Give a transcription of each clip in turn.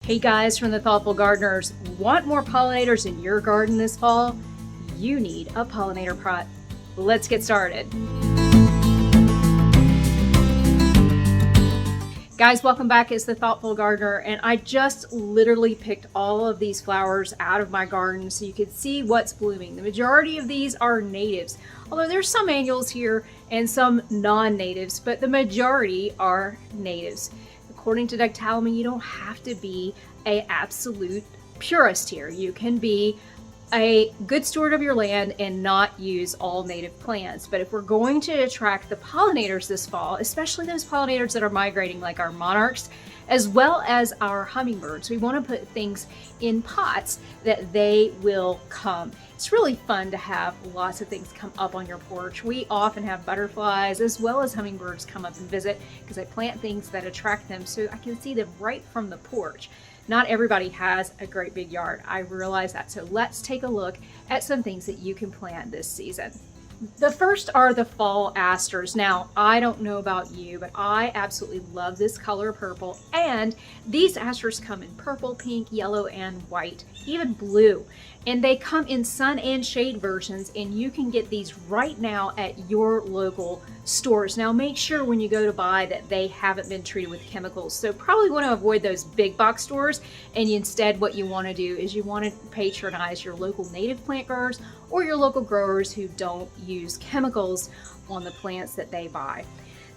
Hey guys from the Thoughtful Gardeners, want more pollinators in your garden this fall? You need a pollinator pot. Let's get started. Guys, welcome back. It's the Thoughtful Gardener, and I just literally picked all of these flowers out of my garden so you can see what's blooming. The majority of these are natives, although there's some annuals here and some non-natives, but the majority are natives. According to Doug Talman, you don't have to be an absolute purist here. You can be a good steward of your land and not use all native plants. But if we're going to attract the pollinators this fall, especially those pollinators that are migrating like our monarchs, as well as our hummingbirds, we want to put things in pots that they will come. It's really fun to have lots of things come up on your porch. We often have butterflies as well as hummingbirds come up and visit because I plant things that attract them so I can see them right from the porch. Not everybody has a great big yard. I realize that. So let's take a look at some things that you can plant this season. The first are the fall asters. Now, I don't know about you, but I absolutely love this color purple. And these asters come in purple, pink, yellow, and white, even blue. And they come in sun and shade versions, and you can get these right now at your local stores. Now, make sure when you go to buy that they haven't been treated with chemicals. So probably want to avoid those big box stores, and instead what you want to do is you want to patronize your local native plant growers or your local growers who don't use chemicals on the plants that they buy.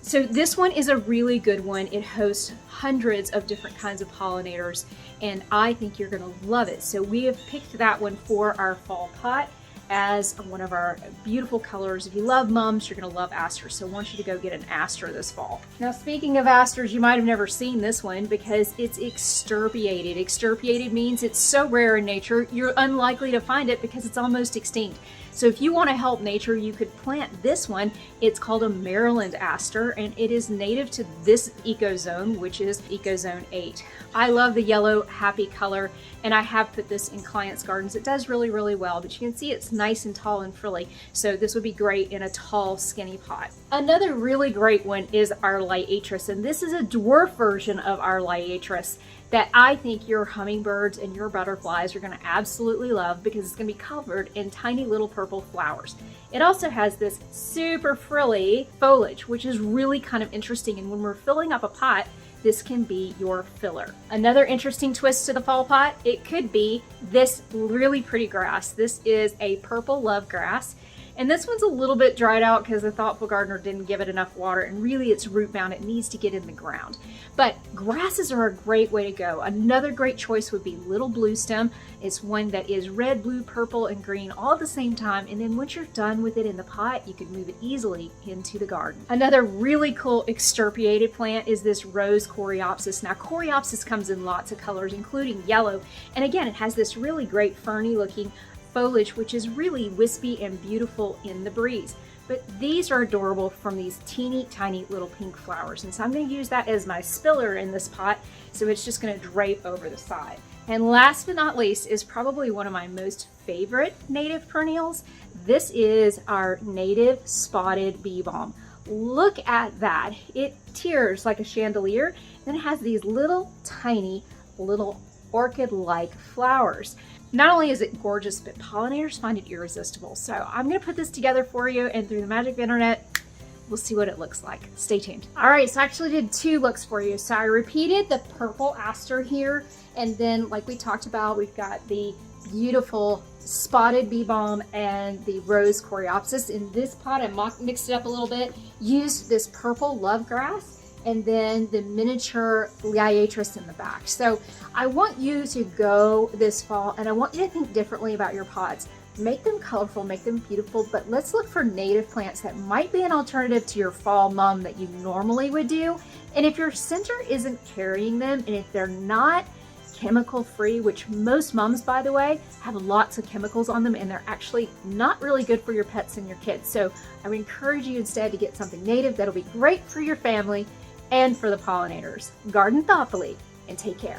So this one is a really good one. It hosts hundreds of different kinds of pollinators, and I think you're going to love it. So we have picked that one for our fall pot as one of our beautiful colors. If you love mums, you're going to love asters. So I want you to go get an aster this fall. Now, speaking of asters, you might have never seen this one because it's extirpated. Extirpated means it's so rare in nature, you're unlikely to find it because it's almost extinct. So if you want to help nature, you could plant this one. It's called a Maryland aster, and it is native to this ecozone, which is Ecozone 8. I love the yellow, happy color, and I have put this in clients' gardens. It does really, really well, but you can see it's nice and tall and frilly. So this would be great in a tall, skinny pot. Another really great one is our Lightress, and this is a dwarf version of our Lightress that I think your hummingbirds and your butterflies are going to absolutely love because it's going to be covered in tiny little purple flowers. It also has this super frilly foliage, which is really kind of interesting, and when we're filling up a pot, this can be your filler. Another interesting twist to the fall pot, it could be this really pretty grass. This is a purple love grass. And this one's a little bit dried out because the Thoughtful Gardener didn't give it enough water, and really it's root bound. It needs to get in the ground. But grasses are a great way to go. Another great choice would be Little Blue Stem. It's one that is red, blue, purple, and green all at the same time. And then once you're done with it in the pot, you can move it easily into the garden. Another really cool extirpated plant is this rose Coreopsis. Now, Coreopsis comes in lots of colors, including yellow. And again, it has this really great ferny looking foliage, which is really wispy and beautiful in the breeze. But these are adorable from these teeny tiny little pink flowers. And so I'm going to use that as my spiller in this pot. So it's just going to drape over the side. And last but not least is probably one of my most favorite native perennials. This is our native spotted bee balm. Look at that. It tears like a chandelier. Then it has these little tiny little orchid-like flowers. Not only is it gorgeous, but pollinators find it irresistible. So I'm going to put this together for you, and through the magic of the internet, we'll see what it looks like. Stay tuned. All right, so I actually did two looks for you. So I repeated the purple aster here, and then like we talked about, we've got the beautiful spotted bee balm and the rose Coreopsis. In this pot, I mixed it up a little bit, used this purple love grass, and then the miniature Lightress in the back. So I want you to go this fall, and I want you to think differently about your pots. Make them colorful, make them beautiful, but let's look for native plants that might be an alternative to your fall mum that you normally would do. And if your center isn't carrying them, and if they're not chemical free, which most mums, by the way, have lots of chemicals on them, and they're actually not really good for your pets and your kids. So I would encourage you instead to get something native that'll be great for your family and for the pollinators. Garden thoughtfully and take care.